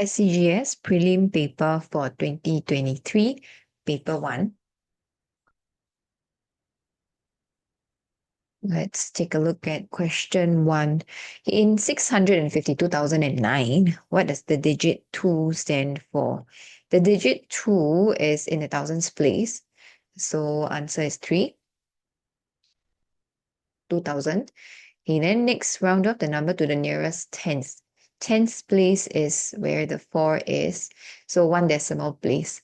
SCGS Prelim paper for 2023, paper 1. Let's take a look at question 1. In 652,009, what does the digit 2 stand for? The digit 2 is in the thousands place. So answer is 3. 2,000. Okay, then next round up the number to the nearest tens. Tens place is where the 4 is. So 1 decimal place.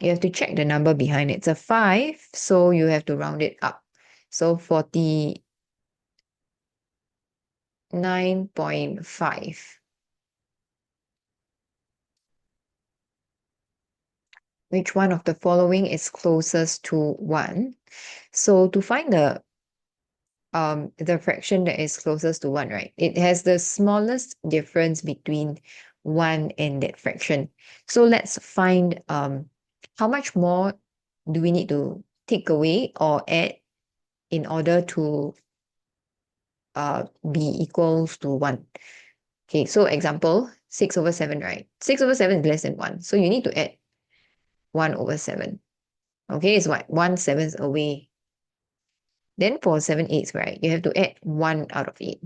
You have to check the number behind it. It's a 5, so you have to round it up. So 49.5. Which one of the following is closest to 1? So to find the fraction that is closest to 1, right? It has the smallest difference between 1 and that fraction. So let's find how much more do we need to take away or add in order to be equals to 1. Okay, so example, 6 over 7, right? 6 over 7 is less than 1. So you need to add 1 over 7. Okay, it's what? 1/7 away. Then for 7/8, right? You have to add 1 out of 8.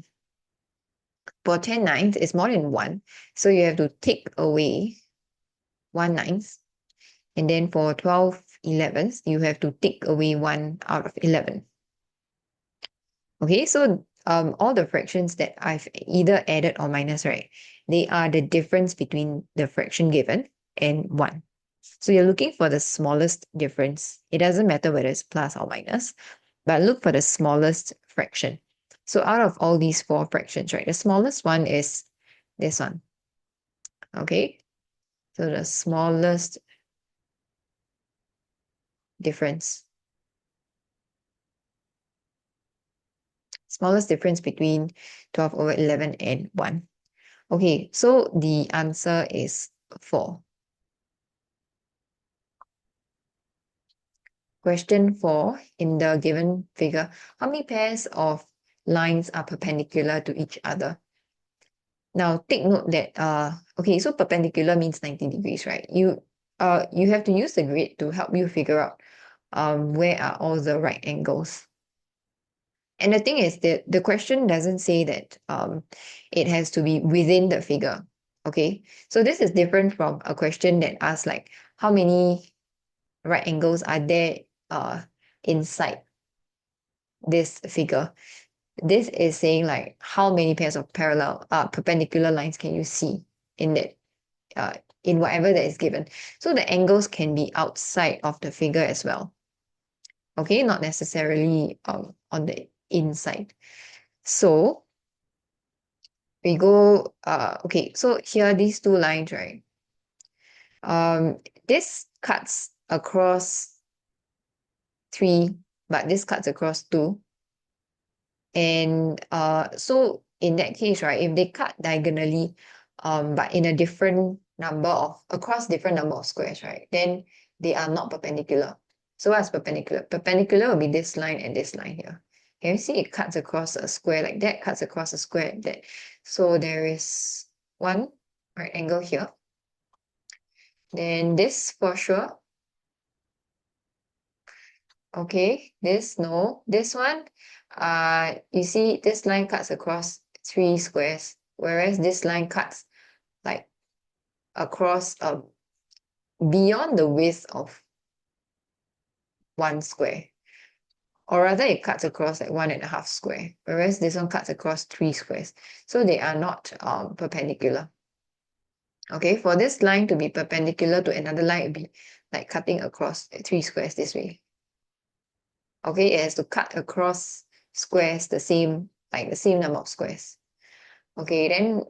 For 10/9, it's more than 1. So you have to take away 1/9. And then for 12/11, you have to take away 1 out of 11. Okay, so all the fractions that I've either added or minus, right? They are the difference between the fraction given and 1. So you're looking for the smallest difference. It doesn't matter whether it's plus or minus, but look for the smallest fraction. So out of all these 4 fractions, right, the smallest one is this one. Okay, so the smallest difference. Smallest difference between 12 over 11 and 1. Okay, so the answer is 4. Question 4, in the given figure, how many pairs of lines are perpendicular to each other? Now, take note that, okay, so perpendicular means 90 degrees, right? You have to use the grid to help you figure out where are all the right angles. And the thing is that the question doesn't say that it has to be within the figure, okay? So this is different from a question that asks like, how many right angles are there inside this figure? This is saying like how many pairs of perpendicular lines can you see in that in whatever that is given. So the angles can be outside of the figure as well. Okay, not necessarily on the inside. So we go okay, so here these 2 lines, right? This cuts across 3, but this cuts across 2. And so in that case, right, if they cut diagonally, but in a different number of across different number of squares, right, then they are not perpendicular. So what's perpendicular? Perpendicular will be this line and this line here. Can you see it cuts across a square like that, cuts across a square like that. So there is one right angle here. Then this for sure. Okay, this no. This one, you see this line cuts across 3 squares, whereas this line cuts like across beyond the width of 1 square. Or rather it cuts across like 1.5 square, whereas this one cuts across 3 squares. So they are not perpendicular. Okay, for this line to be perpendicular to another line, it would be like cutting across 3 squares this way. Okay, it has to cut across squares the same number of squares. Okay, then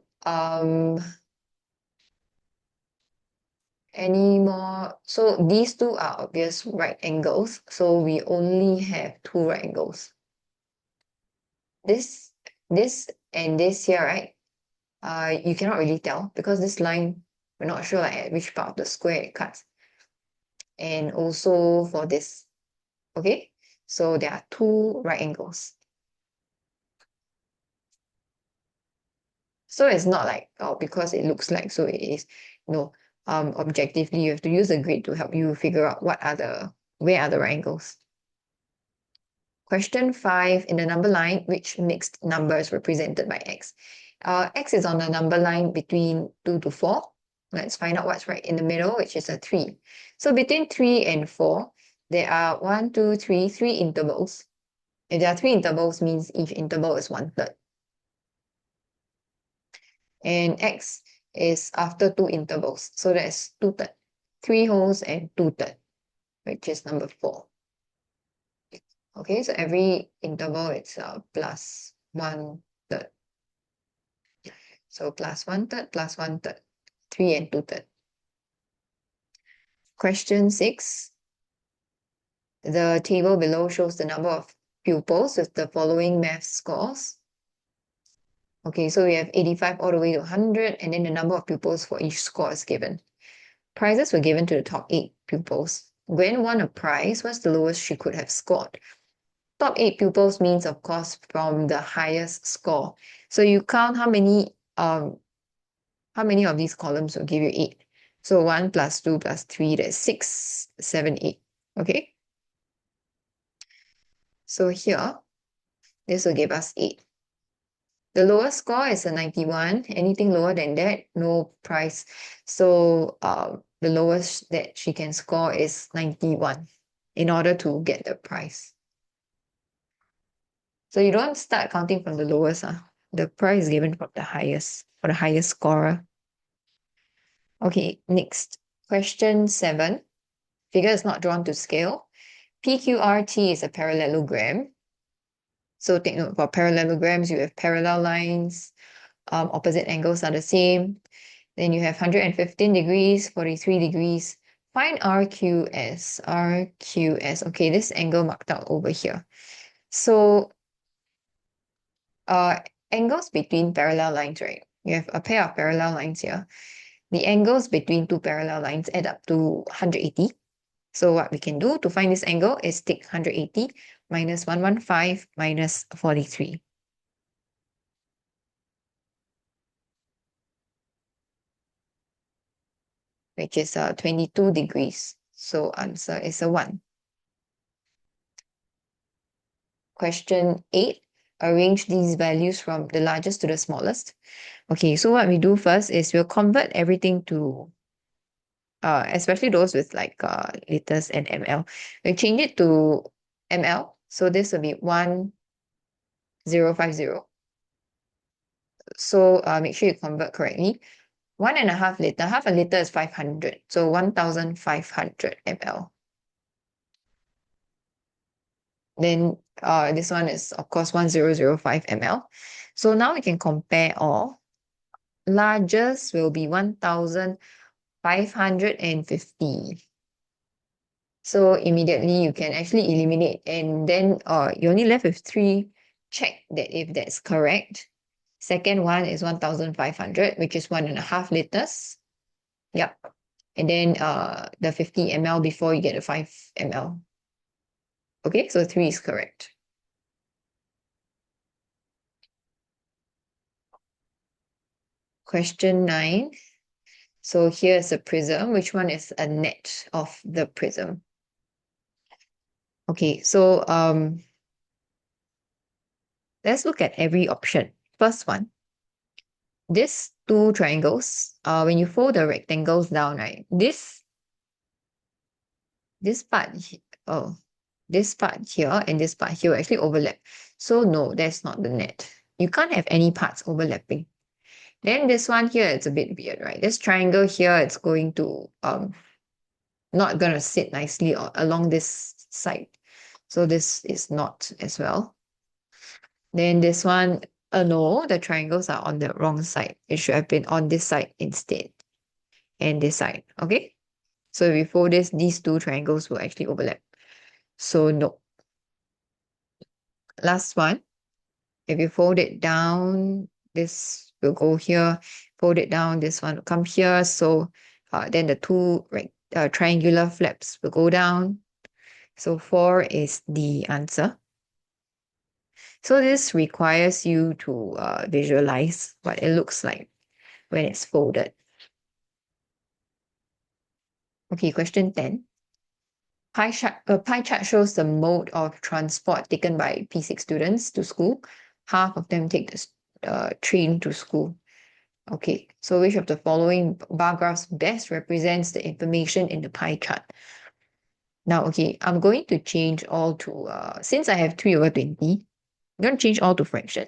any more? So these 2 are obvious right angles, so we only have 2 right angles. This and this here, right? You cannot really tell because this line, we're not sure like at which part of the square it cuts. And also for this, okay? So there are 2 right angles. So it's not like, oh, because it looks like, so it is. No, objectively, you have to use the grid to help you figure out where are the right angles. Question 5, in the number line, which mixed number is represented by x? X is on the number line between 2 to 4. Let's find out what's right in the middle, which is a 3. So between 3 and 4, there are 1, 2, 3, 3 intervals. If there are 3 intervals, means each interval is 1/3. And x is after 2 intervals. So that's 2/3. 3 wholes and 2/3, which is number 4. Okay, so every interval it's plus 1/3. So plus 1/3 plus 1/3, 3 and 2/3. Question 6. The table below shows the number of pupils with the following math scores. Okay, so we have 85 all the way to 100, and then the number of pupils for each score is given. Prizes were given to the top 8 pupils. Gwen won a prize. What's the lowest she could have scored? Top 8 pupils means, of course, from the highest score. So you count how many of these columns will give you 8. So 1 plus 2 plus 3, that's 6, 7, 8. Okay? So here, this will give us 8. The lowest score is a 91. Anything lower than that, no prize. So the lowest that she can score is 91 in order to get the prize. So you don't start counting from the lowest. The prize is given from the highest, for the highest scorer. Okay, next. Question 7. Figure is not drawn to scale. PQRT is a parallelogram. So take note, for parallelograms, you have parallel lines, opposite angles are the same. Then you have 115 degrees, 43 degrees. Find RQS. RQS. Okay, this angle marked out over here. So angles between parallel lines, right? You have a pair of parallel lines here. The angles between two parallel lines add up to 180. So what we can do to find this angle is take 180 minus 115 minus 43. Which is 22 degrees. So answer is a 1. Question 8. Arrange these values from the largest to the smallest. Okay, so what we do first is we'll convert everything to, especially those with like liters and ml. We'll change it to ml. So this will be 1050. So make sure you convert correctly. 1.5 liter, half a liter is 500. So 1500 ml. Then this one is, of course, 1005 ml. So now we can compare all. Largest will be 1550. So immediately you can actually eliminate, and then you're only left with 3. Check that if that's correct. Second one is 1500, which is 1.5 liters. Yep. And then the 50 ml before you get the 5 ml. Okay, so 3 is correct. Question 9. So here's a prism. Which one is a net of the prism? Okay, so let's look at every option. First one, these 2 triangles, when you fold the rectangles down, right, this part, this part here and this part here will actually overlap. So no, that's not the net. You can't have any parts overlapping. Then this one here, it's a bit weird, right? This triangle here, it's going to not gonna sit nicely along this side. So this is not as well. Then this one, no, the triangles are on the wrong side. It should have been on this side instead. And this side, okay? So if we fold this, these 2 triangles will actually overlap. So no. Last one, if you fold it down, this will go here. Fold it down, this one will come here. So then the 2 triangular flaps will go down. So 4 is the answer. So this requires you to visualize what it looks like when it's folded. Okay, question 10. Pie chart shows the mode of transport taken by P6 students to school. Half of them take the train to school. Okay, so which of the following bar graphs best represents the information in the pie chart? Now, okay, I'm going to change all to, since I have 3/20, I'm going to change all to fraction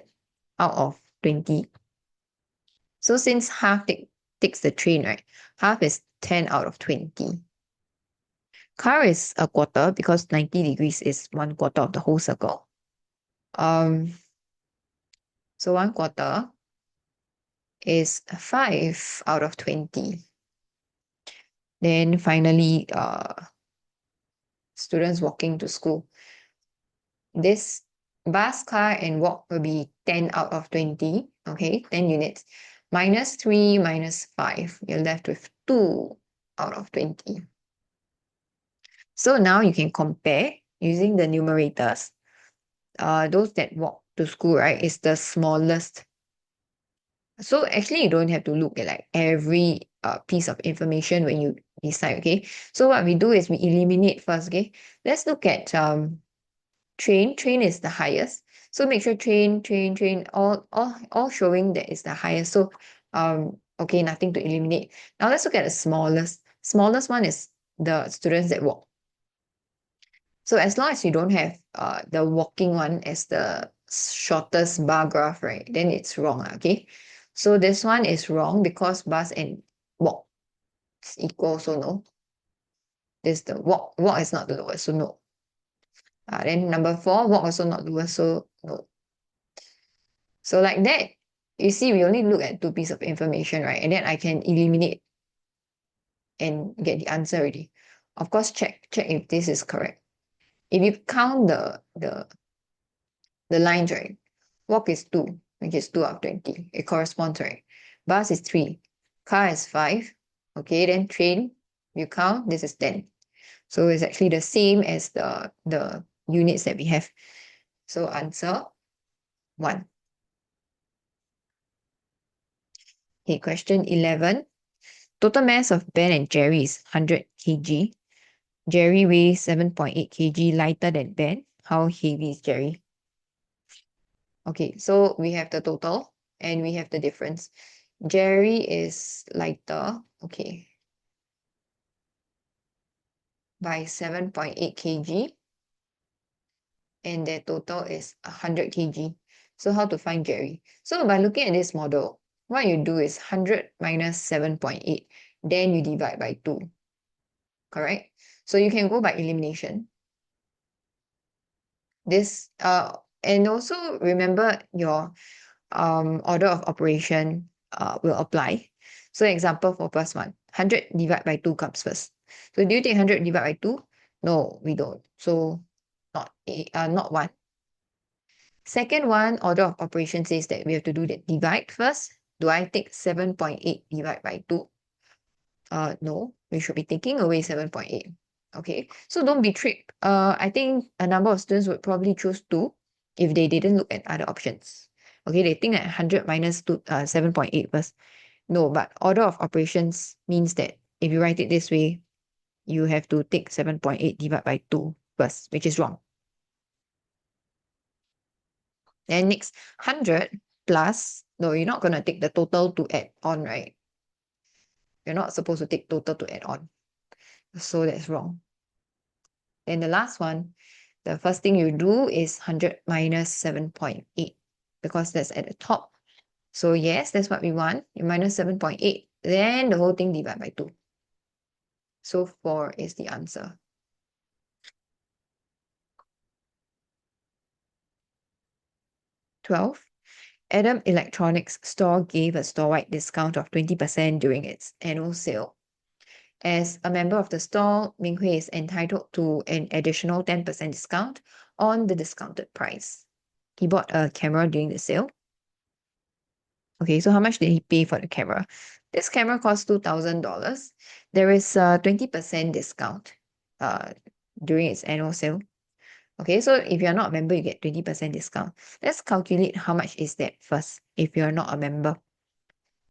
out of 20. So since half takes the train, right? Half is 10 out of 20. Car is a quarter because 90 degrees is 1/4 of the whole circle. So 1/4 is 5 out of 20. Then finally, students walking to school. This bus, car, and walk will be 10 out of 20. Okay, 10 units. Minus 3 minus 5. You're left with 2 out of 20. So now you can compare using the numerators. Those that walk to school, right, is the smallest. So actually, you don't have to look at like every piece of information when you decide, okay? So what we do is we eliminate first, okay? Let's look at train. Train is the highest. So make sure train, all showing that is the highest. So okay, nothing to eliminate. Now let's look at the smallest. Smallest one is the students that walk. So as long as you don't have the walking one as the shortest bar graph, right, then it's wrong, okay? So this one is wrong because bus and walk is equal, so no. This the walk is not the lowest, so no. Then number 4, walk also not lowest, so no. So like that, you see, we only look at 2 pieces of information, right? And then I can eliminate and get the answer already. Of course, check if this is correct. If you count the lines, right? Walk is 2, which is 2 out of 20. It corresponds, right? Bus is 3. Car is 5. Okay, then train, you count, this is 10. So it's actually the same as the units that we have. So answer 1. Okay, question 11. Total mass of Ben and Jerry is 100 kg. Jerry weighs 7.8 kg lighter than Ben. How heavy is Jerry? Okay, so we have the total and we have the difference. Jerry is lighter, okay, by 7.8 kg, and their total is 100 kg. So how to find Jerry? So by looking at this model, what you do is 100 minus 7.8, then you divide by 2, correct? So you can go by elimination. This, and also remember your order of operation will apply. So example for first one, 100 divided by 2 comes first. So do you take 100 divided by 2? No, we don't. So not 1. Second one, order of operation says that we have to do the divide first. Do I take 7.8 divided by 2? No, we should be taking away 7.8. Okay, so don't be tricked. I think a number of students would probably choose 2 if they didn't look at other options. Okay, they think that 100 minus 2, 7.8 first. No, but order of operations means that if you write it this way, you have to take 7.8 divided by 2 first, which is wrong. Then next, 100 plus, no, you're not going to take the total to add on, right? You're not supposed to take total to add on. So that's wrong. Then the last one, the first thing you do is 100 minus 7.8 because that's at the top. So yes, that's what we want. You minus 7.8. Then the whole thing divided by 2. So 4 is the answer. Twelve. Adam Electronics store gave a store-wide discount of 20% during its annual sale. As a member of the store, Ming Hui is entitled to an additional 10% discount on the discounted price. He bought a camera during the sale. Okay, so how much did he pay for the camera? This camera cost $2,000. There is a 20% discount during its annual sale. Okay, so if you're not a member, you get 20% discount. Let's calculate how much is that first if you're not a member.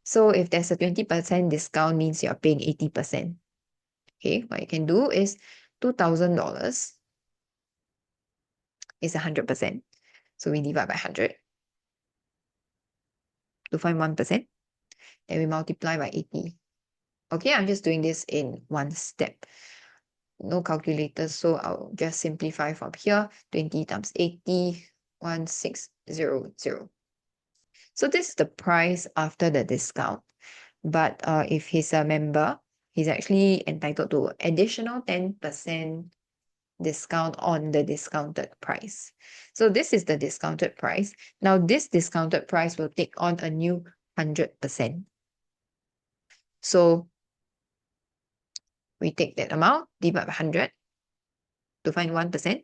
So if there's a 20% discount, means you're paying 80%. Okay, what you can do is $2,000 is 100%. So we divide by 100 to find 1%. Then we multiply by 80. Okay, I'm just doing this in one step. No calculator, so I'll just simplify from here. 20 times 80, 1600. So this is the price after the discount. But if he's a member, he's actually entitled to additional 10% discount on the discounted price. So this is the discounted price. Now this discounted price will take on a new 100%. So we take that amount, divide by 100 to find 1%.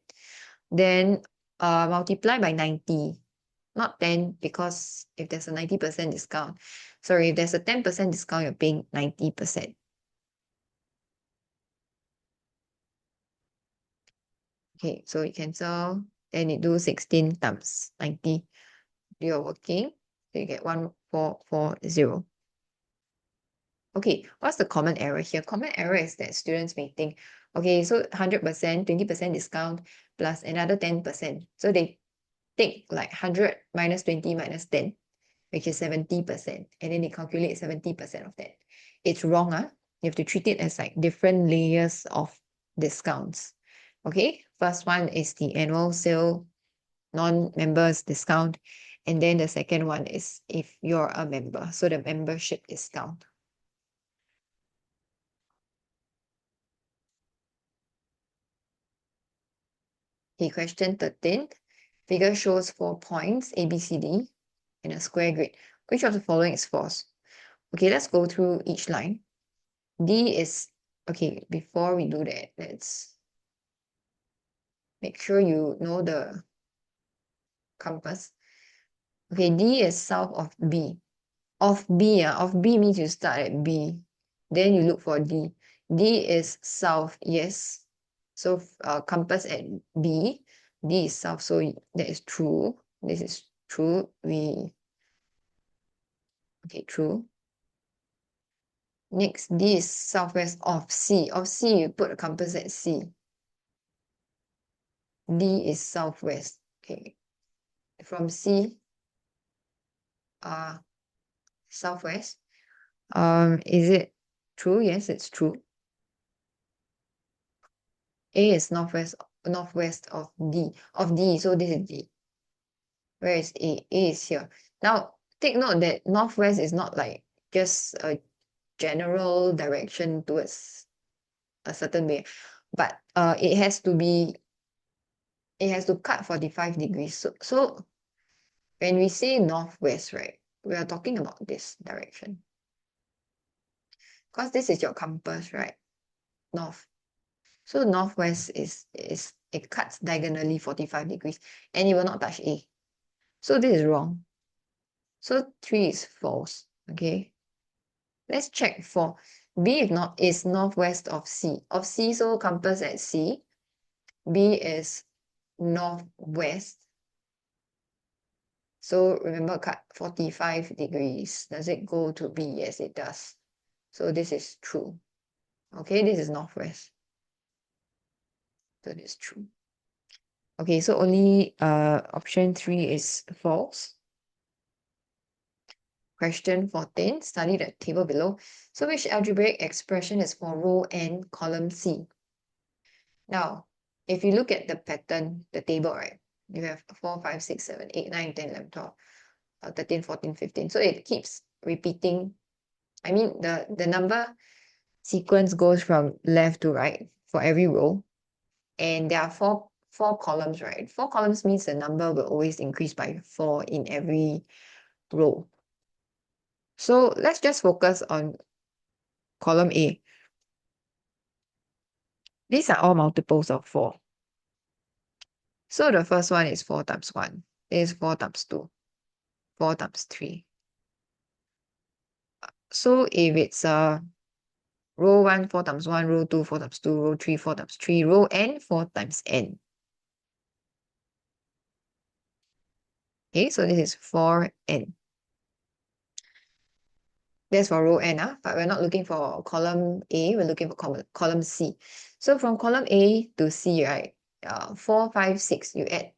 Then multiply by 90. Not 10, because if there's a 90% discount, sorry, if there's a 10% discount, you're paying 90%. Okay, so you cancel, then you do 16 times 90. You're working, so you get 1440. Okay, what's the common error here? Common error is that students may think, okay, so 100%, 20% discount plus another 10%. So they take like 100 minus 20 minus 10, which is 70%. And then they calculate 70% of that. It's wrong. You have to treat it as like different layers of discounts. Okay, first one is the annual sale, non-members discount. And then the second one is if you're a member. So the membership discount. Okay, question 13. Figure shows 4 points, A, B, C, D, in a square grid. Which of the following is false? Okay, let's go through each line. D is, okay, before we do that, let's make sure you know the compass. Okay, D is south of B. Of B means you start at B. Then you look for D. D is south, yes. So compass at B. D is south, so that is true. This is true. Okay, true. Next, D is southwest of C. Of C, you put a compass at C. D is southwest. Okay. From C, southwest. Is it true? Yes, it's true. A is northwest of D. So this is D. Where is A? A is here. Now, take note that northwest is not like just a general direction towards a certain way, but it has to cut 45 degrees. So when we say northwest, right, we are talking about this direction. Because this is your compass, right? North. So northwest it cuts diagonally 45 degrees and it will not touch A. So this is wrong. So 3 is false. Okay. Let's check for B is northwest of C. Of C, so compass at C. B is northwest. So remember, cut 45 degrees. Does it go to B? Yes, it does. So this is true. Okay, this is northwest. So this is true. Okay, so only option 3 is false. Question 14, study the table below. So which algebraic expression is for row N, column C? Now, if you look at the pattern, the table, right? You have 4, 5, 6, 7, 8, 9, 10, 11, 12, 13, 14, 15. So it keeps repeating. I mean, the number sequence goes from left to right for every row. And there are four columns, right? 4 columns means the number will always increase by 4 in every row. So let's just focus on column A. These are all multiples of 4. So the first one is 4 times 1. This is 4 times 2. 4 times 3. So if it's row 1, 4 times 1, row 2, 4 times 2, row 3, 4 times 3, row N, 4 times N. Okay, so this is 4n. That's for row n, but we're not looking for column A, we're looking for column C. So from column A to C, right, 4, 5, 6, you add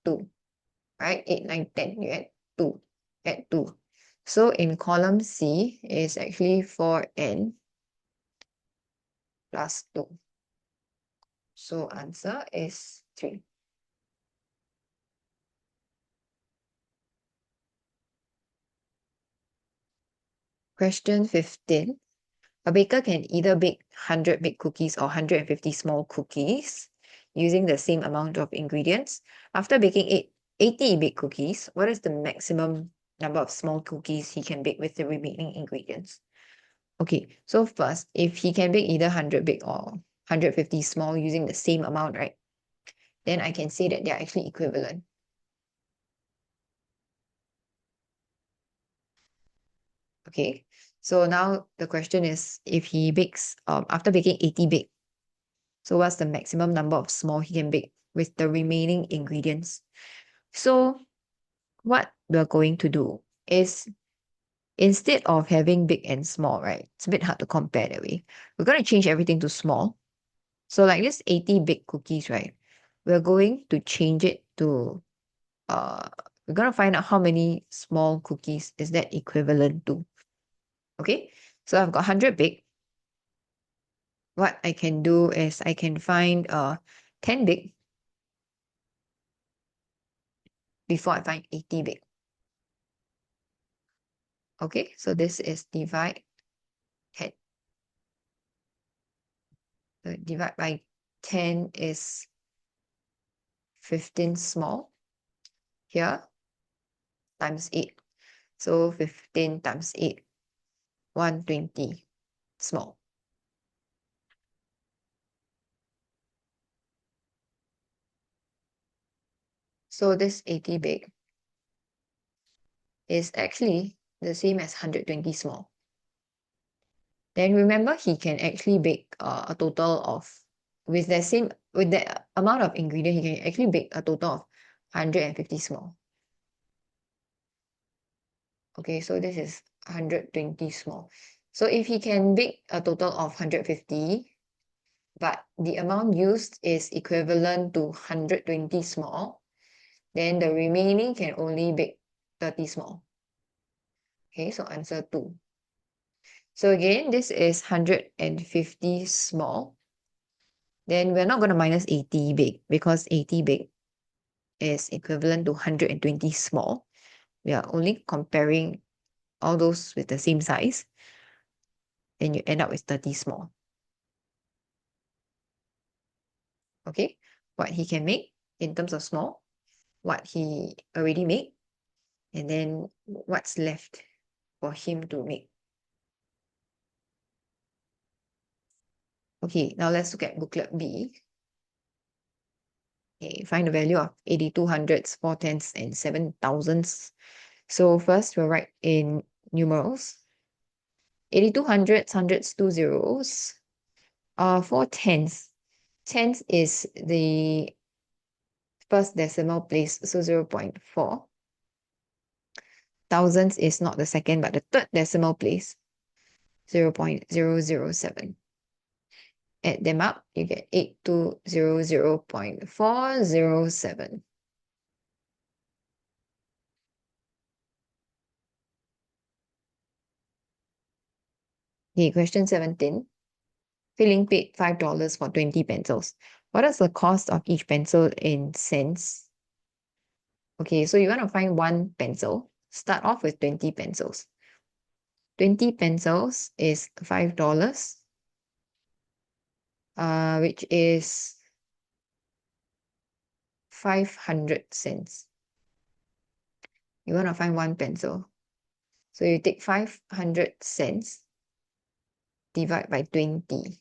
2, right? 8, 9, 10, you add 2. So in column C is actually 4n plus 2. So answer is 3. Question 15. A baker can either bake 100 big cookies or 150 small cookies using the same amount of ingredients. After baking 80 big cookies, what is the maximum number of small cookies he can bake with the remaining ingredients? Okay, so first, if he can bake either 100 big or 150 small using the same amount, right? Then I can say that they're actually equivalent. Okay, so now the question is, if he bakes, after baking 80 big, so what's the maximum number of small he can bake with the remaining ingredients? So what we're going to do is, instead of having big and small, right? It's a bit hard to compare that way. We're going to change everything to small. So like this 80 big cookies, right? We're going to change it to, we're going to find out how many small cookies is that equivalent to. Okay, so I've got 100 big. What I can do is I can find 10 big before I find 80 big. Okay, so this is divide 10. So divide by 10 is 15 small here times 8. So 15 times 8, 120 small. So this 80 big is actually the same as 120 small. Then remember, he can actually bake a total of, with the amount of ingredient, he can actually bake a total of 150 small. Okay, so this is 120 small. So if he can bake a total of 150, but the amount used is equivalent to 120 small, then the remaining can only bake 30 small. Okay, so answer 2. So again, this is 150 small. Then we're not going to minus 80 big, because 80 big is equivalent to 120 small. We are only comparing all those with the same size. Then you end up with 30 small. Okay, what he can make in terms of small, what he already made, and then what's left for him to make. Okay, now let's look at booklet B. Okay, find the value of 82 hundredths, 4 tenths, and 7 thousandths. So first we'll write in numerals. 82 hundredths, hundredths, 2 zeros. 4 tenths. Tenths is the first decimal place, so 0.4. Thousandths is not the second, but the third decimal place, 0.007. Add them up, you get 8200.407. Okay, question 17. Filling paid $5 for 20 pencils. What is the cost of each pencil in cents? Okay, so you want to find one pencil. Start off with 20 pencils. 20 pencils is $5, which is 500 cents. You want to find one pencil. So you take 500 cents, divide by 20.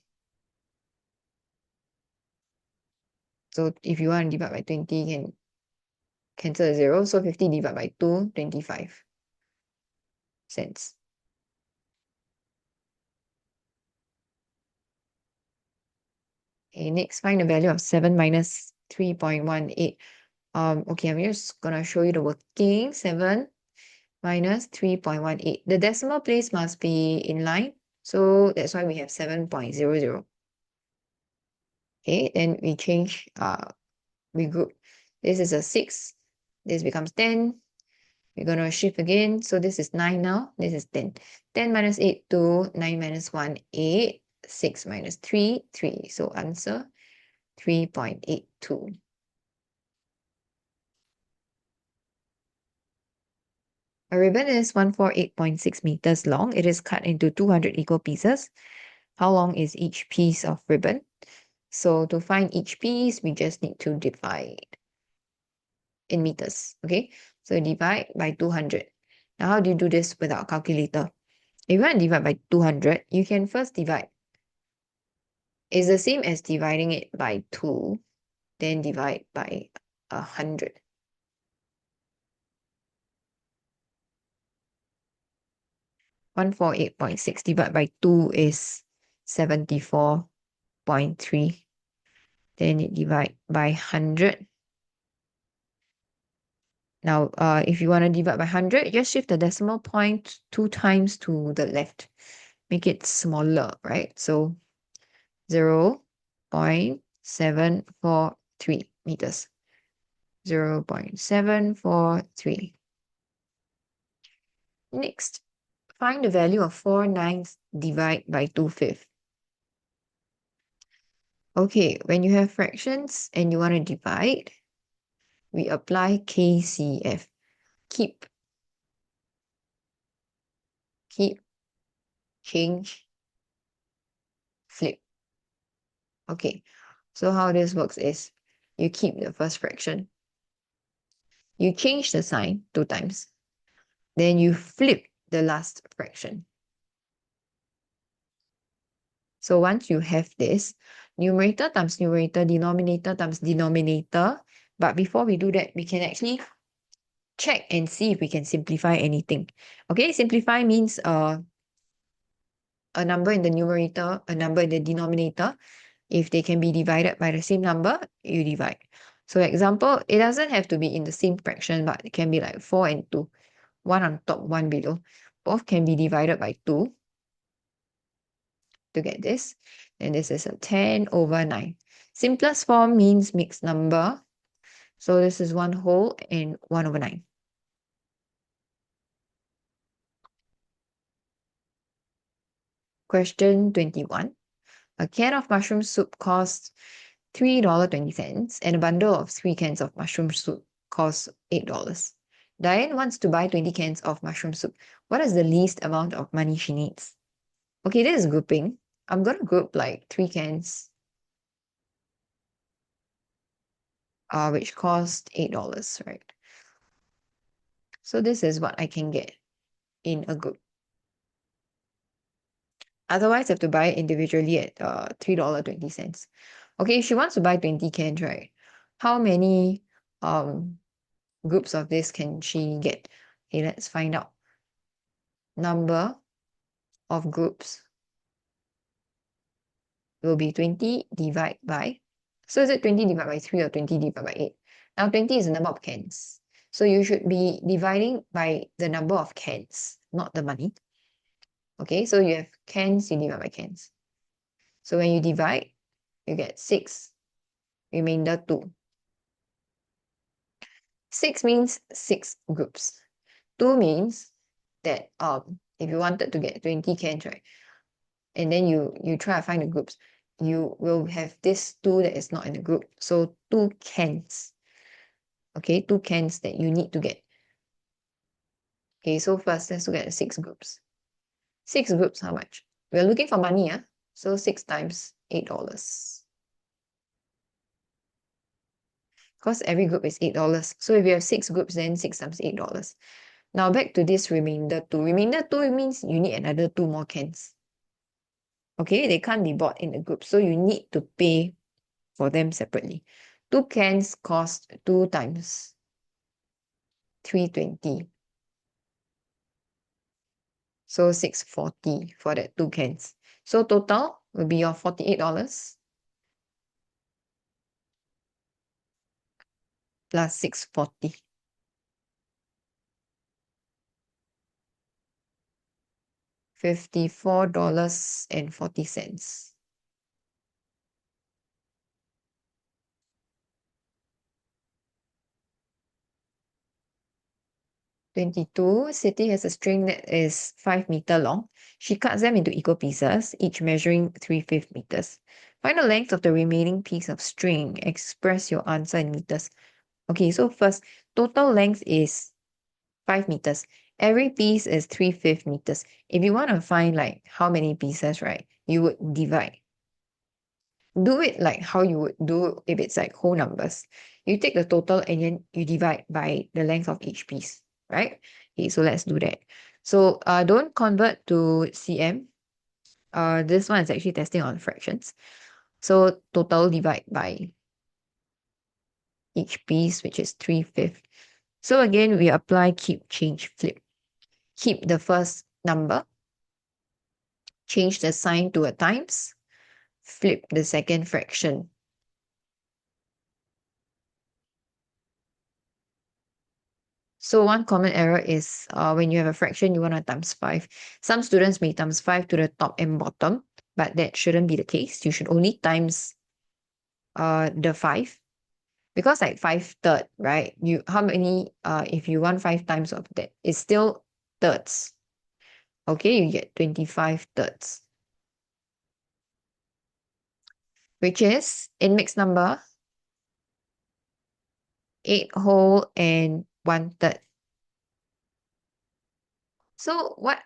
So if you want to divide by 20, you can cancel a 0. So 50 divided by 2, 25 cents. Okay, next, find the value of 7 minus 3.18. Okay, I'm just gonna show you the working. 7 minus 3.18. The decimal place must be in line, so that's why we have 7.00. Okay, then we change, we group. This is a 6, this becomes 10. We're gonna shift again, so this is 9 now, this is 10. 10 minus 8, 2, 9 minus 1, 8, 6 minus 3, 3. So answer 3.82. A ribbon is 148.6 meters long. It is cut into 200 equal pieces. How long is each piece of ribbon? So to find each piece, we just need to divide in meters, okay? So divide by 200. Now, how do you do this without a calculator? If you want to divide by 200, you can first divide. It's the same as dividing it by 2, then divide by 100. 148.6 divided by 2 is 74.3. Then you divide by 100. Now, if you want to divide by 100, just shift the decimal point 2 times to the left. Make it smaller, right? So 0.743 meters. 0.743. Next, find the value of 4/9 divided by 2/5. Okay, when you have fractions and you want to divide, we apply KCF. Keep, change, flip. Okay, so how this works is you keep the first fraction. You change the sign 2 times. Then you flip the last fraction. So once you have this, numerator times numerator, denominator times denominator. But before we do that, we can actually check and see if we can simplify anything. Okay, simplify means a number in the numerator, a number in the denominator. If they can be divided by the same number, you divide. So example, it doesn't have to be in the same fraction, but it can be like 4 and 2. 1 on top, 1 below. Both can be divided by 2 to get this. And this is a 10/9. Simplest form means mixed number. So this is 1 whole and 1/9. Question 21. A can of mushroom soup costs $3.20 and a bundle of 3 cans of mushroom soup costs $8. Diane wants to buy 20 cans of mushroom soup. What is the least amount of money she needs? Okay, this is grouping. I'm going to group like 3 cans, which cost $8, right? So this is what I can get in a group. Otherwise, I have to buy it individually at $3.20. Okay, if she wants to buy 20 cans, right? How many groups of this can she get? Okay, let's find out. Number of groups will be 20 divided by. So is it 20 divided by 3 or 20 divided by 8? Now 20 is the number of cans. So you should be dividing by the number of cans, not the money. Okay, so you have cans, you divide by cans. So when you divide, you get 6, remainder 2. 6 means 6 groups. 2 means that if you wanted to get 20 cans, right, and then you try to find the groups, you will have this 2 that is not in the group. So 2 cans. Okay, 2 cans that you need to get. Okay, so first let's look at the 6 groups. 6 groups, how much? We're looking for money, so 6 times $8. Because every group is $8. So if you have 6 groups, then 6 times $8. Now back to this remainder 2. Remainder 2 means you need another 2 more cans. Okay, they can't be bought in the group, so you need to pay for them separately. 2 cans cost 2 times $3.20. So $6.40 for that 2 cans. So total will be your $48. plus 640. $54.40. 22, Siti has a string that is 5 meters long. She cuts them into equal pieces, each measuring 3/5 meters. Find the length of the remaining piece of string. Express your answer in meters. Okay, so first, total length is 5 meters. Every piece is 3/5 meters. If you want to find like how many pieces, right, you would divide. Do it like how you would do if it's like whole numbers. You take the total and then you divide by the length of each piece, right? Okay, so let's do that. So don't convert to cm. This one is actually testing on fractions. So total divide by each piece, which is 3/5. So again, we apply keep, change, flip. Keep the first number, change the sign to a times, flip the second fraction. So one common error is when you have a fraction, you want to times 5. Some students may times 5 to the top and bottom, but that shouldn't be the case. You should only times the 5. Because like 5/3, right? How many if you want 5 times of that, it's still thirds. Okay, you get 25/3. Which is in mixed number 8 whole and 1/3. So what?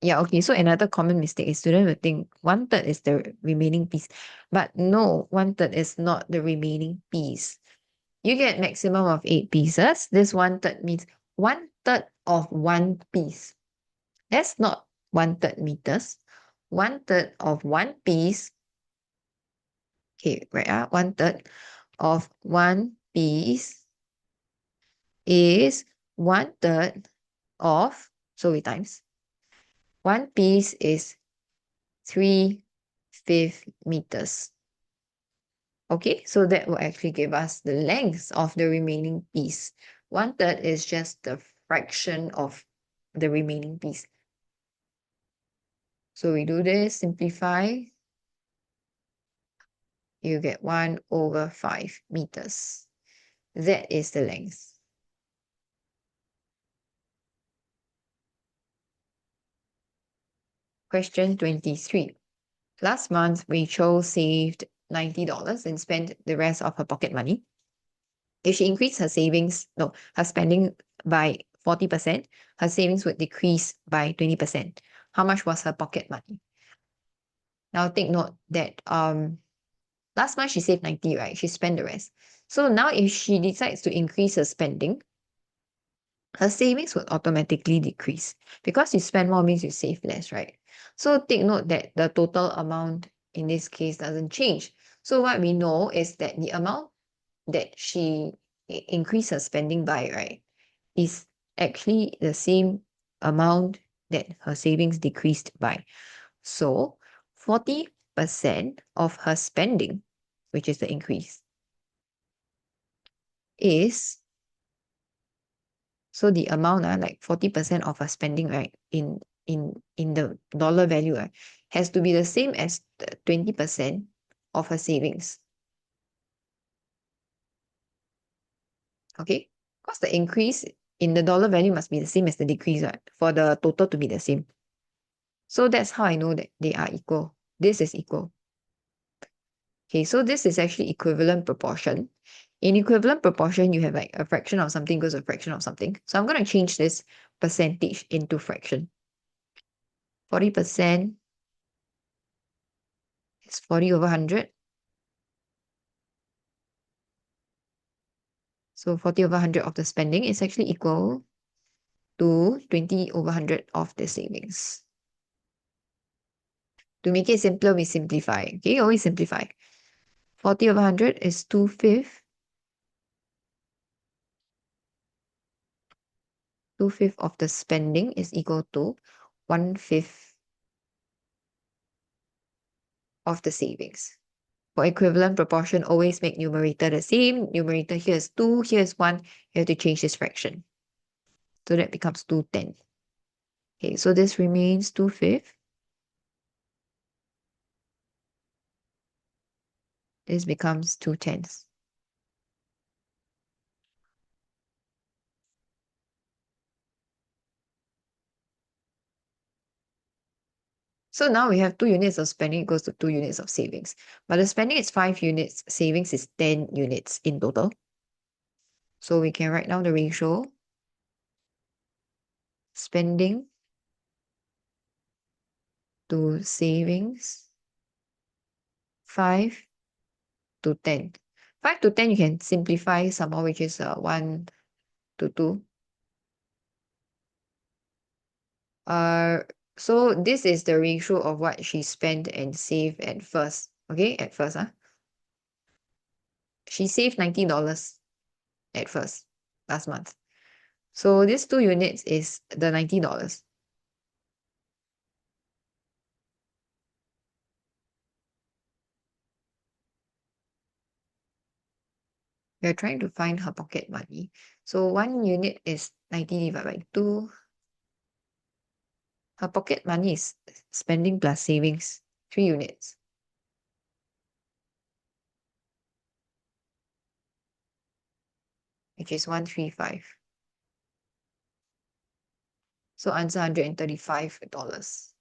Yeah, okay. So another common mistake is students will think 1/3 is the remaining piece. But no, 1/3 is not the remaining piece. You get maximum of 8 pieces. This 1/3 means 1/3 of one piece. That's not 1/3 meters. 1/3 of one piece. Okay, right? 1/3 of one piece is 1/3 of, so we times. One piece is 3/5 meters. Okay, so that will actually give us the length of the remaining piece. 1/3 is just the fraction of the remaining piece. So we do this, simplify. You get 1/5 meters. That is the length. Question 23. Last month, Rachel saved $90 and spent the rest of her pocket money. If she increased her her spending by 40%, her savings would decrease by 20%. How much was her pocket money? Now take note that last month she saved 90, right? She spent the rest. So now if she decides to increase her spending, her savings would automatically decrease because you spend more means you save less, right? So take note that the total amount in this case doesn't change. So what we know is that the amount that she increased her spending by, right, is actually the same amount that her savings decreased by. So 40% of her spending, which is the increase, is so the amount, like 40% of her spending, right, in the dollar value, has to be the same as the 20% of her savings. Okay? Because the increase in the dollar value must be the same as the decrease, right, for the total to be the same. So that's how I know that they are equal. This is equal. Okay, so this is actually equivalent proportion. In equivalent proportion, you have like a fraction of something goes to a fraction of something. So I'm going to change this percentage into fraction. 40% is 40/100. So 40/100 of the spending is actually equal to 20/100 of the savings. To make it simpler, we simplify. Okay, always simplify. 40/100 is 2/5. 2/5 of the spending is equal to 1/5 of the savings. For equivalent proportion, always make numerator the same. Numerator here is 2, here is 1. You have to change this fraction. So that becomes 2/10. Okay, so this remains 2/5. This becomes 2/10. So now we have 2 units of spending equals to 2 units of savings. But the spending is 5 units, savings is 10 units in total. So we can write down the ratio. Spending to savings, 5 to 10. 5 to 10 you can simplify some more, which is 1 to 2. So this is the ratio of what she spent and saved at first. Okay, at first. She saved $90 at first, last month. So this 2 units is the $90. We're trying to find her pocket money. So 1 unit is 90 divided by 2. Her pocket money is spending plus savings, 3 units. Which is 135. So answer $135.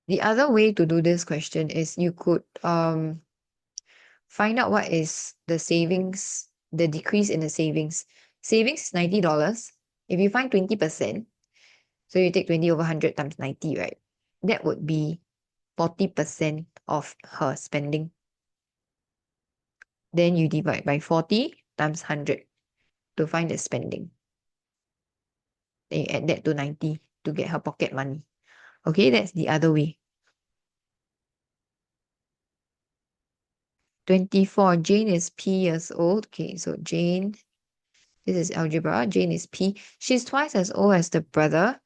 The other way to do this question is you could find out what is the savings, the decrease in the savings. Savings is $90. If you find 20%, so you take 20 over 100 times 90, right? That would be 40% of her spending. Then you divide by 40 times 100 to find the spending. Then you add that to 90 to get her pocket money. Okay, that's the other way. 24. Jane is P years old. Okay, so Jane, this is algebra. Jane is P. She's twice as old as the brother.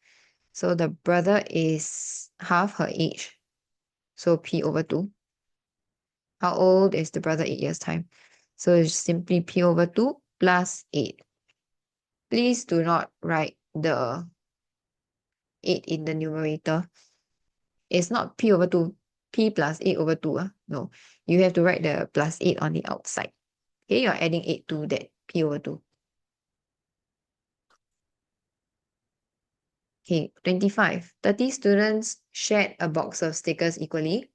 So the brother is half her age. So P over 2. How old is the brother? 8 years' time. So it's simply P over 2 plus 8. Please do not write the 8 in the numerator. It's not P over 2. P plus 8 over 2. No, you have to write the plus 8 on the outside. Okay, you're adding 8 to that P over 2. Okay, 25. 30 students shared a box of stickers equally.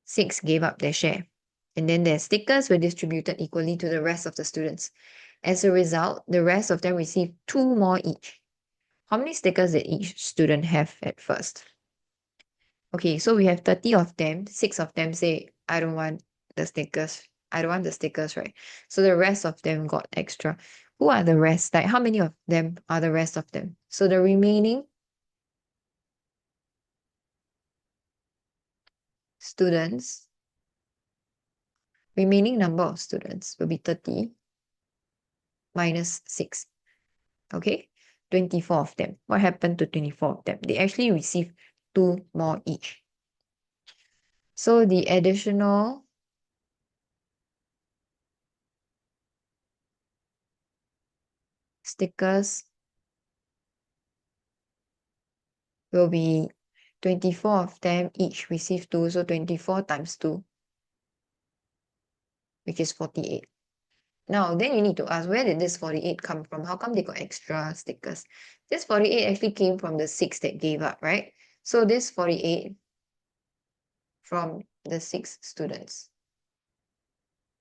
6 gave up their share. And then their stickers were distributed equally to the rest of the students. As a result, the rest of them received 2 more each. How many stickers did each student have at first? Okay, so we have 30 of them. 6 of them say, I don't want the stickers. I don't want the stickers, right? So the rest of them got extra. Who are the rest? Like, how many of them are the rest of them? So the remaining students, remaining number of students will be 30 minus 6. Okay, 24 of them. What happened to 24 of them? They actually received 2 more each. So the additional stickers will be 24 of them each receive 2, so 24 times 2, which is 48. Now, then you need to ask, where did this 48 come from? How come they got extra stickers? This 48 actually came from the 6 that gave up, right? So this 48 from the 6 students.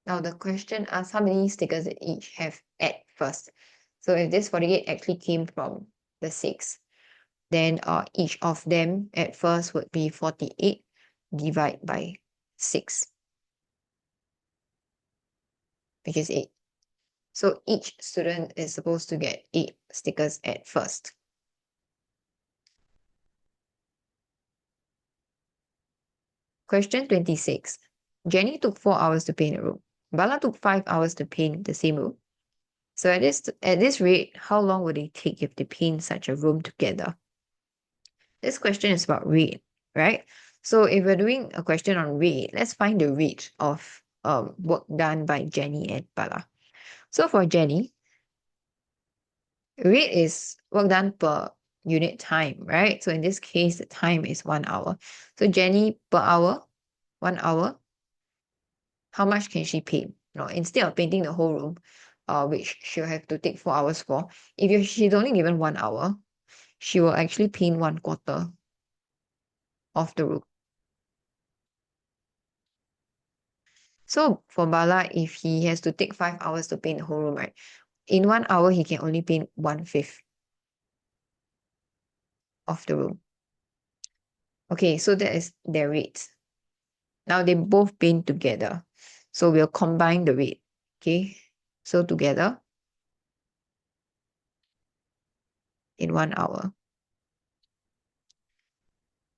Now, the question asks how many stickers did each have at first. So if this 48 actually came from the 6, then each of them at first would be 48 divided by 6, which is 8. So each student is supposed to get 8 stickers at first. Question 26. Jenny took 4 hours to paint a room. Bala took 5 hours to paint the same room. So at this rate, how long would it take if they paint such a room together? This question is about rate, right? So if we're doing a question on rate, let's find the rate of work done by Jenny and Bala. So for Jenny, rate is work done per unit time, right? So in this case, the time is 1 hour. So Jenny, per hour, 1 hour, how much can she paint? Instead of painting the whole room, which she'll have to take 4 hours for, if she's only given 1 hour, she will actually paint 1/4 of the room. So for Bala, if he has to take 5 hours to paint the whole room, right? In 1 hour, he can only paint 1/5 of the room. Okay, so that is their rates. Now they both paint together. So we'll combine the rate. Okay, so together in 1 hour,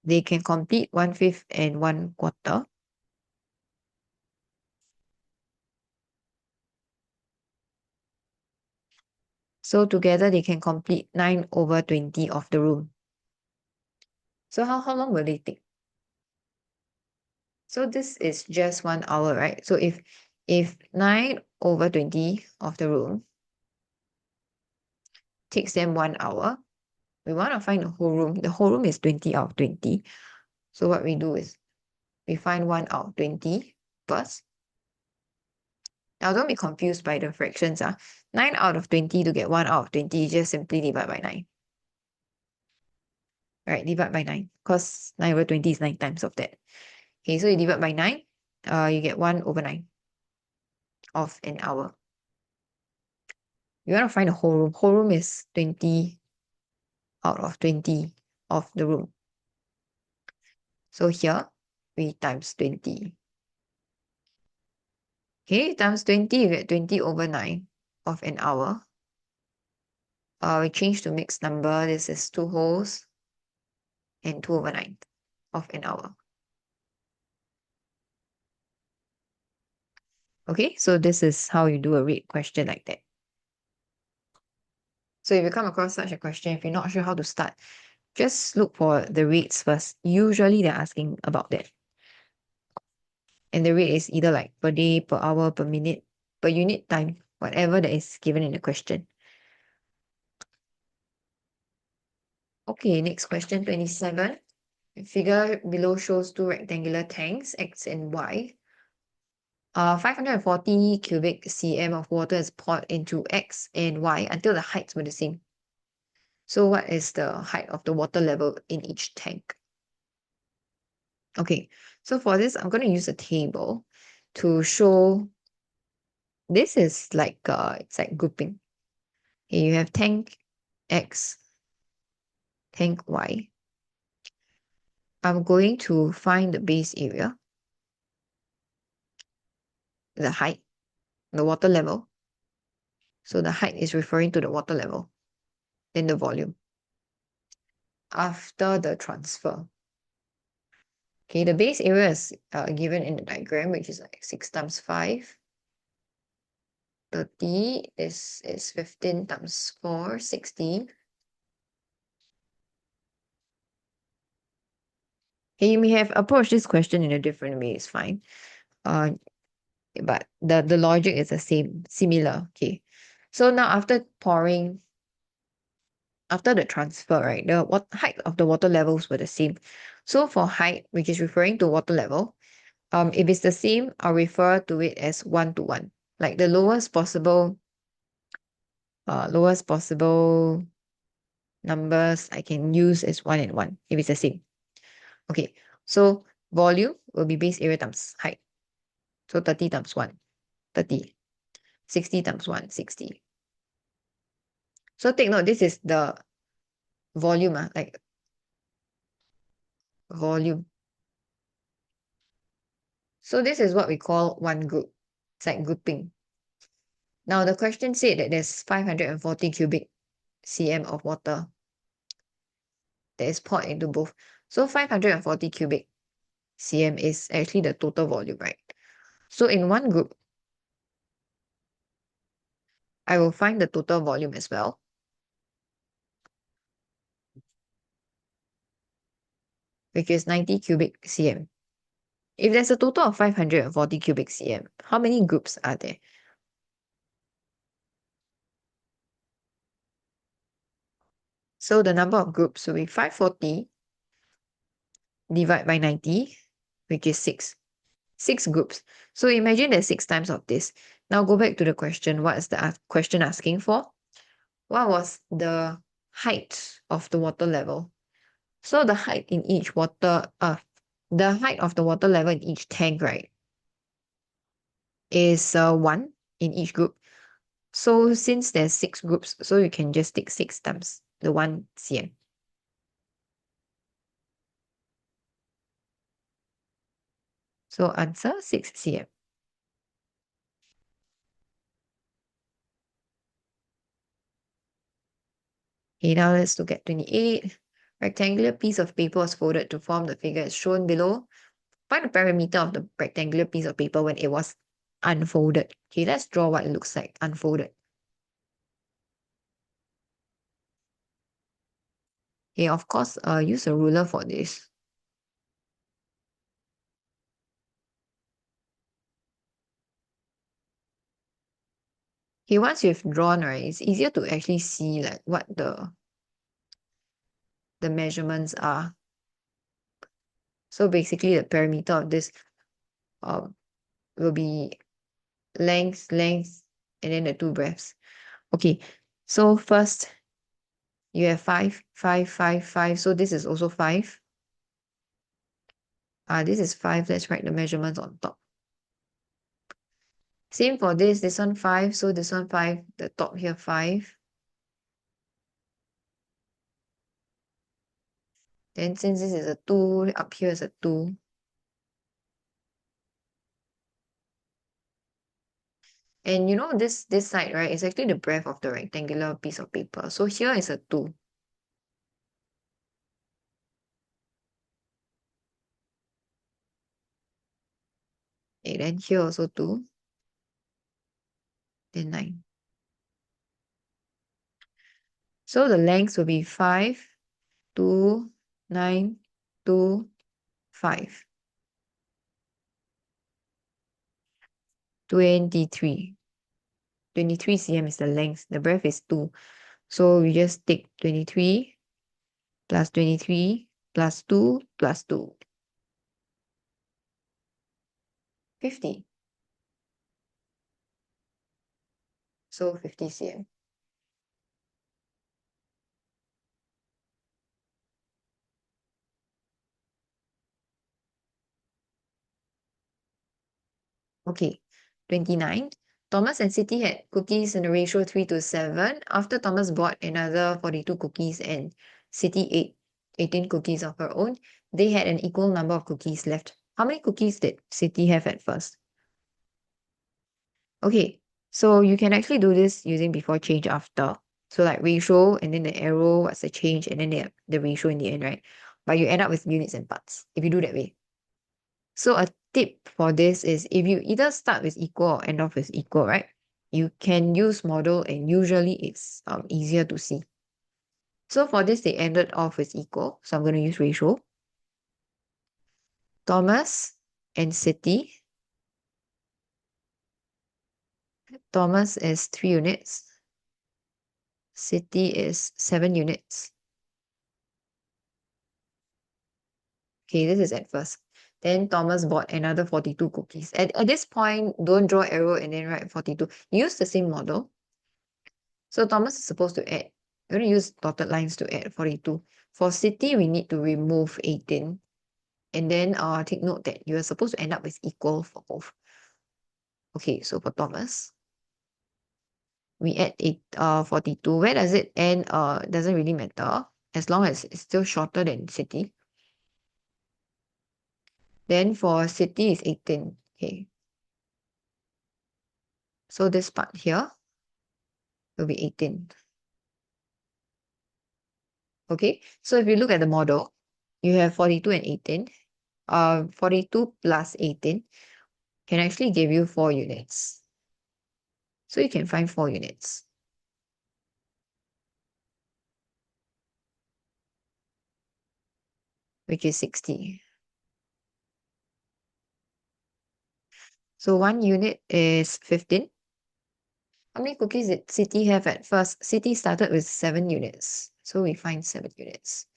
they can complete 1/5 and 1/4. So together they can complete 9/20 of the room. So how long will they take? So this is just 1 hour, right? So if 9/20 of the room takes them 1 hour, we want to find the whole room. The whole room is 20 out of 20. So what we do is we find 1 out of 20 first. Now don't be confused by the fractions. 9 out of 20 to get 1 out of 20, just simply divide by 9. Right, divide by 9. Because 9/20 is 9 times of that. Okay, so you divide by 9, you get 1/9 of an hour. You want to find the whole room. Whole room is 20 out of 20 of the room. So here, we times 20. Okay, times 20, you get 20/9 of an hour. We change to mixed number. This is 2 wholes and 2/9 of an hour. Okay, so this is how you do a rate question like that. So if you come across such a question, if you're not sure how to start, just look for the rates first. Usually they're asking about that. And the rate is either like per day, per hour, per minute, per unit time, whatever that is given in the question. Okay, next question, 27. The figure below shows 2 rectangular tanks, X and Y. 540 cubic cm of water is poured into X and Y until the heights were the same. So what is the height of the water level in each tank? Okay, so for this, I'm going to use a table to show. This is like it's like grouping. Okay, you have tank X, tank Y. I'm going to find the base area, the height, the water level. So the height is referring to the water level, then the volume. After the transfer. Okay, the base area is given in the diagram, which is like 6 times 5. 30 is 15 times 4, 60. Okay, you may have approached this question in a different way, it's fine. But the logic is the same, similar. Okay. So now after the transfer, right, the height of the water levels were the same. So for height, which is referring to water level, if it's the same, I'll refer to it as 1 to 1. Like the lowest possible numbers I can use is 1 and 1 if it's the same. Okay, so volume will be base area times height. So 30 times 1, 30. 60 times 1, 60. So take note, this is the volume, like volume. So this is what we call one group. It's like grouping. Now the question said that there's 540 cubic cm of water that is poured into both. So 540 cubic cm is actually the total volume, right? So in one group, I will find the total volume as well. Which is 90 cubic cm. If there's a total of 540 cubic cm, how many groups are there? So the number of groups will be 540 divided by 90, which is 6. 6 groups. So imagine there's 6 times of this. Now go back to the question. What is the question asking for? What was the height of the water level? So the height in each the height of the water level in each tank, right, is 1 in each group. So since there's 6 groups, so you can just take 6 times the 1 cm. So answer 6 cm. Okay, now let's look at 28. Rectangular piece of paper was folded to form the figure as shown below. Find the perimeter of the rectangular piece of paper when it was unfolded. Okay, let's draw what it looks like unfolded. Okay, of course, use a ruler for this. Okay, once you've drawn, right, it's easier to actually see like what the measurements are. So basically the perimeter of this will be length, and then the 2 breadths. Okay, so first you have 5, 5, 5, 5. So this is also 5. This is 5. Let's write the measurements on top. Same for this one 5. So this one 5, the top here 5. Then since this is a 2, up here is a 2. And you know this side, right, is actually the breadth of the rectangular piece of paper. So here is a 2. Okay, then here also 2. Then 9. So the length will be 5, 2, 9, 2, 5. 23. 23 cm is the length. The breadth is 2. So we just take 23 plus 23 plus 2 plus 2. 50. So 50 cm. Okay, 29. Thomas and Siti had cookies in the ratio 3:7. After Thomas bought another 42 cookies and Siti ate 18 cookies of her own, they had an equal number of cookies left. How many cookies did Siti have at first? Okay, so you can actually do this using before, change, after. So like ratio and then the arrow, what's the change, and then the ratio in the end, right? But you end up with units and parts if you do that way. So a tip for this is if you either start with equal or end off with equal, right? You can use model and usually it's easier to see. So for this, they ended off with equal. So I'm going to use ratio. Thomas and Siti. Thomas is 3 units. Siti is 7 units. Okay, this is at first. Then Thomas bought another 42 cookies. At this point, don't draw arrow and then write 42. Use the same model. So Thomas is supposed to add. We're going to use dotted lines to add 42. For Siti, we need to remove 18. And then take note that you are supposed to end up with equal for both. Okay, so for Thomas, we add 42. Where does it end? Doesn't really matter as long as it's still shorter than Siti. Then for Siti is 18. Okay. So this part here will be 18. Okay, so if you look at the model, you have 42 and 18. 42 plus 18 can actually give you 4 units. So you can find 4 units. Which is 60. So 1 unit is 15. How many cookies did City have at first? City started with 7 units. So we find 7 units.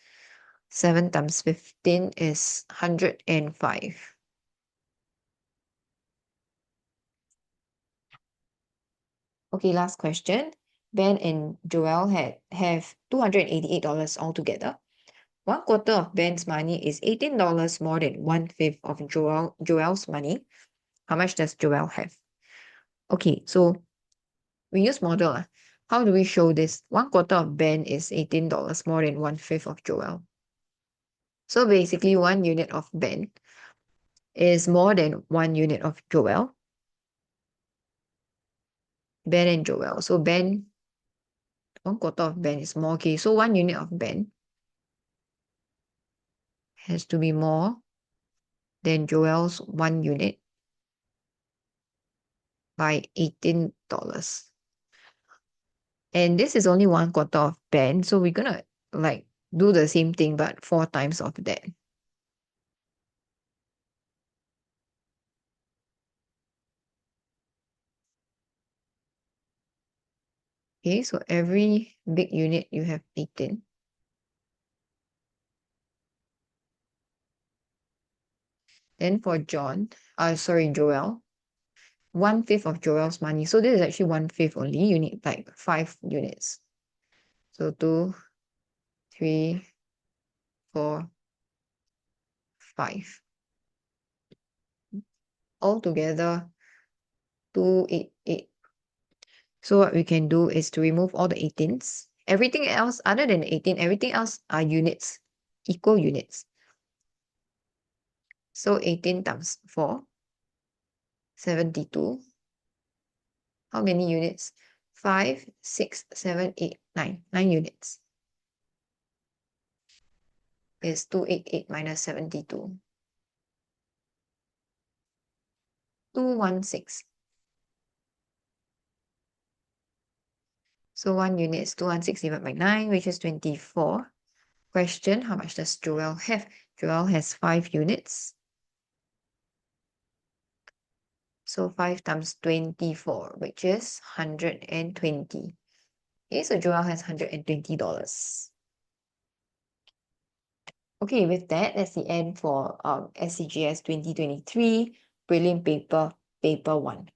7 times 15 is 105. Okay, last question. Ben and Joel have $288 altogether. 1/4 of Ben's money is $18 more than 1/5 of Joel's money. How much does Joel have? Okay, so we use model. How do we show this? 1/4 of Ben is $18 more than 1/5 of Joel. So basically 1 unit of Ben is more than 1 unit of Joel. Ben and Joel. So Ben, 1/4 of Ben is more. Okay, so 1 unit of Ben has to be more than Joel's 1 unit by $18. And this is only 1/4 of Ben, so we're gonna like do the same thing but 4 times of that. Okay, so every big unit you have 18. Then for Joel, 1/5 of Joel's money. So this is actually 1/5 only. You need like 5 units. So 2, 3, 4, 5. Altogether, 288. So what we can do is to remove all the 18s. Everything else, other than 18, everything else are units, equal units. So 18 times 4, 72. How many units? 5, 6, 7, 8, 9. 9 units. Is 288 minus 72. 216. So 1 unit is 216 divided by 9, which is 24. Question, how much does Joel have? Joel has 5 units. So 5 times 24, which is 120. Okay, so Joel has $120. Okay, with that, that's the end for SCGS 2023 Prelim paper 1.